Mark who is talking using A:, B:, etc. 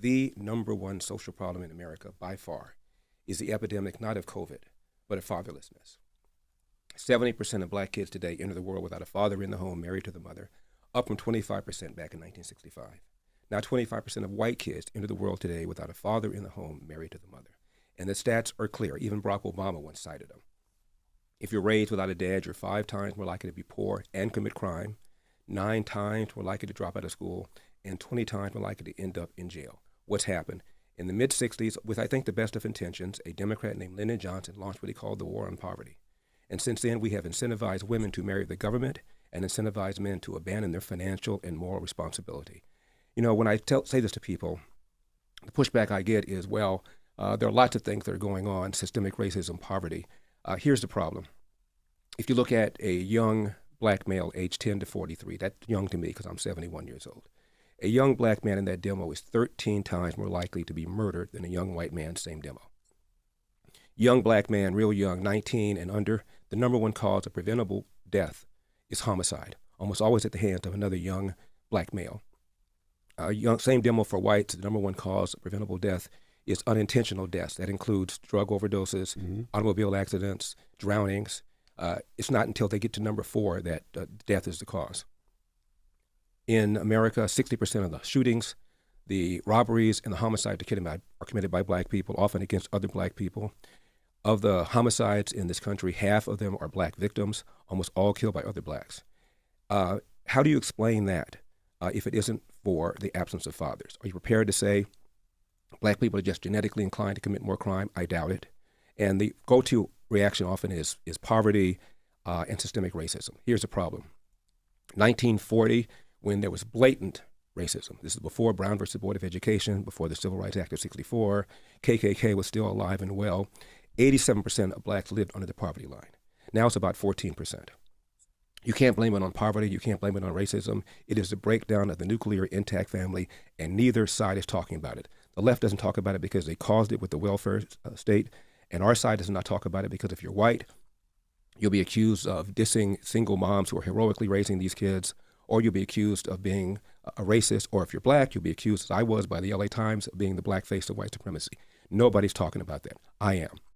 A: The number one social problem in America by far is the epidemic not of COVID, but of fatherlessness. 70% of black kids today enter the world without a father in the home, married to the mother, up from 25% back in 1965. Now 25% of white kids enter the world today without a father in the home, married to the mother. And the stats are clear. Even Barack Obama once cited them. If you're raised without a dad, you're 5 times more likely to be poor and commit crime, 9 times more likely to drop out of school, and 20 times more likely to end up in jail. What's happened? In the mid-60s, with I think the best of intentions, a Democrat named Lyndon Johnson launched what he called the War on Poverty. And since then, we have incentivized women to marry the government and incentivized men to abandon their financial and moral responsibility. You know, when I say this to people, the pushback I get is, well, there are lots of things that are going on, systemic racism, poverty. Here's the problem. If you look at a young black male aged 10 to 43, that's young to me because I'm 71 years old. A young black man in that demo is 13 times more likely to be murdered than a young white man, same demo. Young black man, real young, 19 and under, the number one cause of preventable death is homicide, almost always at the hands of another young black male. Same demo for whites, the number one cause of preventable death is unintentional deaths. That includes drug overdoses, automobile accidents, drownings. It's not until they get to number 4 that death is the cause. In America, 60% of the shootings, the robberies, and the homicides are committed by black people, often against other black people. Of the homicides in this country, half of them are black victims, almost all killed by other blacks. How do you explain that if it isn't for the absence of fathers? Are you prepared to say black people are just genetically inclined to commit more crime? I doubt it. And the go-to reaction often is poverty and systemic racism. Here's the problem. 1940, when there was blatant racism, this is before Brown versus Board of Education, before the Civil Rights Act of '64, KKK was still alive and well, 87% of blacks lived under the poverty line. Now it's about 14%. You can't blame it on poverty. You can't blame it on racism. It is the breakdown of the nuclear intact family, and neither side is talking about it. The left doesn't talk about it because they caused it with the welfare state, and our side does not talk about it because if you're white, you'll be accused of dissing single moms who are heroically raising these kids, or you'll be accused of being a racist, or if you're black, you'll be accused, as I was by the LA Times, of being the black face of white supremacy. Nobody's talking about that. I am.